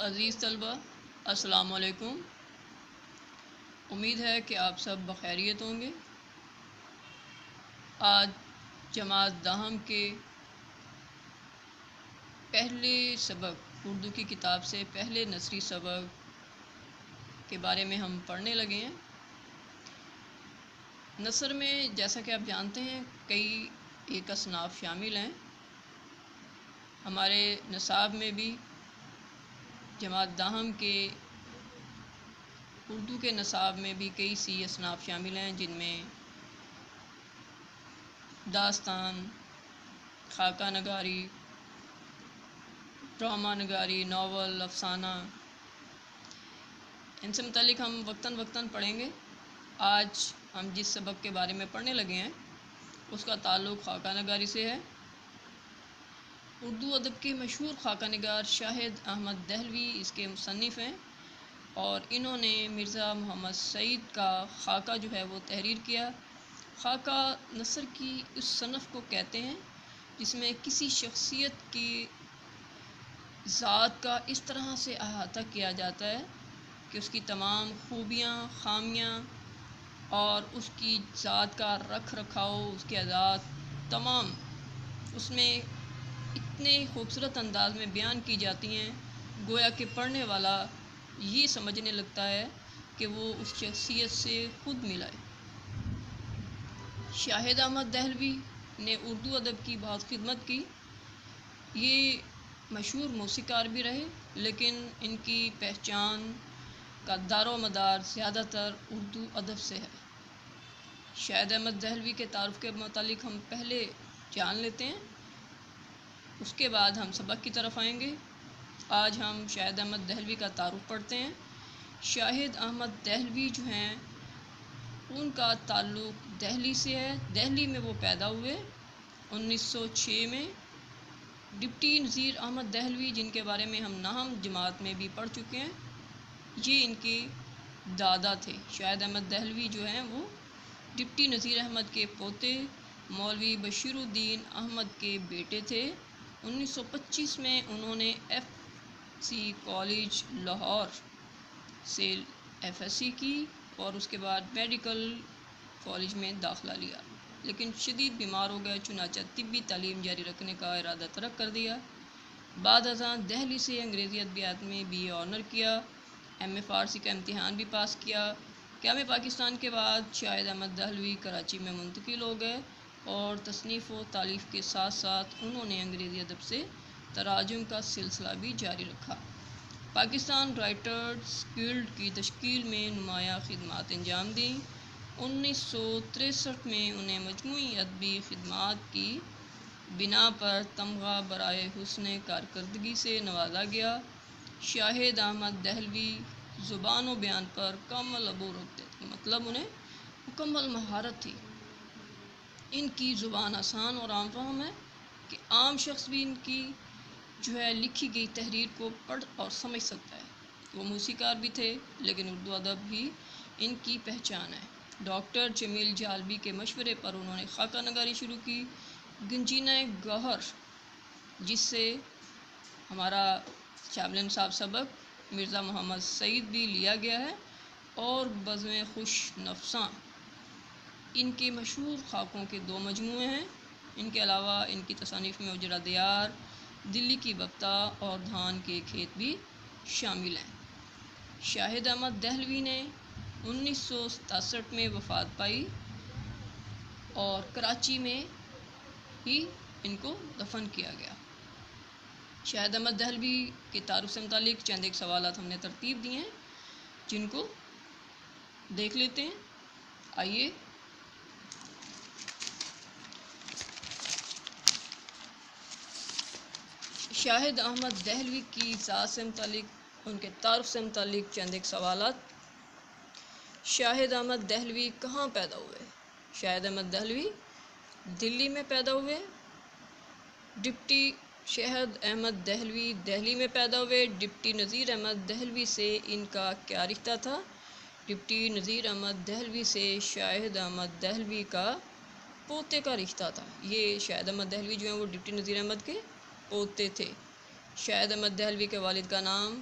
عزیز طلبہ، السلام علیکم۔ امید ہے کہ آپ سب بخیریت ہوں گے۔ آج جماعت داہم کے پہلے سبق اردو کی کتاب سے پہلے نثری سبق کے بارے میں ہم پڑھنے لگے ہیں۔ نثر میں جیسا کہ آپ جانتے ہیں کئی ایک اصناف شامل ہیں۔ ہمارے نصاب میں بھی جماعت داہم کے اردو کے نصاب میں بھی کئی سی اصناف شامل ہیں، جن میں داستان، خاکہ نگاری، ڈرامہ نگاری، ناول، افسانہ، ان سے متعلق ہم وقتاً وقتاً پڑھیں گے۔ آج ہم جس سبق کے بارے میں پڑھنے لگے ہیں اس کا تعلق خاکہ نگاری سے ہے۔ اردو ادب کے مشہور خاکہ نگار شاہد احمد دہلوی اس کے مصنف ہیں، اور انہوں نے مرزا محمد سعید کا خاکہ جو ہے وہ تحریر کیا۔ خاکہ نثر کی اس صنف کو کہتے ہیں جس میں کسی شخصیت کی ذات کا اس طرح سے احاطہ کیا جاتا ہے کہ اس کی تمام خوبیاں، خامیاں اور اس کی ذات کا رکھ رکھاؤ، اس کی عادات تمام اس میں اتنے خوبصورت انداز میں بیان کی جاتی ہیں، گویا کہ پڑھنے والا یہ سمجھنے لگتا ہے کہ وہ اس شخصیت سے خود ملا ہے۔ شاہد احمد دہلوی نے اردو ادب کی بہت خدمت کی۔ یہ مشہور موسیقار بھی رہے، لیکن ان کی پہچان کا دار و مدار زیادہ تر اردو ادب سے ہے۔ شاہد احمد دہلوی کے تعارف کے متعلق ہم پہلے جان لیتے ہیں، اس کے بعد ہم سبق کی طرف آئیں گے۔ آج ہم شاہد احمد دہلوی کا تعارف پڑھتے ہیں۔ شاہد احمد دہلوی جو ہیں ان کا تعلق دہلی سے ہے۔ دہلی میں وہ پیدا ہوئے 1906 میں۔ ڈپٹی نذیر احمد دہلوی، جن کے بارے میں ہم نہم جماعت میں بھی پڑھ چکے ہیں، یہ ان کے دادا تھے۔ شاہد احمد دہلوی جو ہیں وہ ڈپٹی نذیر احمد کے پوتے مولوی بشیر الدین احمد کے بیٹے تھے۔ 1925 میں انہوں نے ایف سی کالج لاہور سے ایف ایس سی کی اور اس کے بعد میڈیکل کالج میں داخلہ لیا، لیکن شدید بیمار ہو گئے، چنانچہ طبی تعلیم جاری رکھنے کا ارادہ ترک کر دیا۔ بعد ازاں دہلی سے انگریزی ادبیات میں بی اے آنر کیا، ایم اے فارسی کا امتحان بھی پاس کیا۔ قیام پاکستان کے بعد شاہد احمد دہلوی کراچی میں منتقل ہو گئے اور تصنیف و تالیف کے ساتھ ساتھ انہوں نے انگریزی ادب سے تراجم کا سلسلہ بھی جاری رکھا۔ پاکستان رائٹرز گلڈ کی تشکیل میں نمایاں خدمات انجام دیں۔ 1963 میں انہیں مجموعی ادبی خدمات کی بنا پر تمغہ برائے حسن کارکردگی سے نوازا گیا۔ شاہد احمد دہلوی زبان و بیان پر کامل عبور رکھتے تھے، مطلب انہیں مکمل مہارت تھی۔ ان کی زبان آسان اور عام فہم ہے کہ عام شخص بھی ان کی جو ہے لکھی گئی تحریر کو پڑھ اور سمجھ سکتا ہے۔ وہ موسیقار بھی تھے، لیکن اردو ادب بھی ان کی پہچان ہے۔ ڈاکٹر جمیل جالبی کے مشورے پر انہوں نے خاکہ نگاری شروع کی۔ گنجینہ گوہر، جس سے ہمارا چاولن صاحب سبق مرزا محمد سعید بھی لیا گیا ہے، اور بزم خوش نفساں، ان کے مشہور خاکوں کے 2 مجموعے ہیں۔ ان کے علاوہ ان کی تصانیف میں اجڑا دیار، دلی کی بفتہ اور دھان کے کھیت بھی شامل ہیں۔ شاہد احمد دہلوی نے 1967 میں وفات پائی اور کراچی میں ہی ان کو دفن کیا گیا۔ شاہد احمد دہلوی کے تعارف سے متعلق چند ایک سوالات ہم نے ترتیب دیے ہیں، جن کو دیکھ لیتے ہیں۔ آئیے شاہد احمد دہلوی کی ذات سے متعلق، ان کے تعارف سے متعلق چند ایک سوالات۔ شاہد احمد دہلوی کہاں پیدا ہوئے؟ شاہد احمد دہلوی دلی میں پیدا ہوئے۔ ڈپٹی شاہد احمد دہلوی دہلی میں پیدا ہوئے۔ ڈپٹی نذیر احمد دہلوی سے ان کا کیا رشتہ تھا؟ ڈپٹی نذیر احمد دہلوی سے شاہد احمد دہلوی کا پوتے کا رشتہ تھا۔ یہ شاہد احمد دہلوی جو ہیں وہ ڈپٹی نذیر احمد کے پوتے تھے۔ شاہد احمد دہلوی کے والد کا نام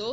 2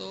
2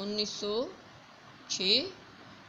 1906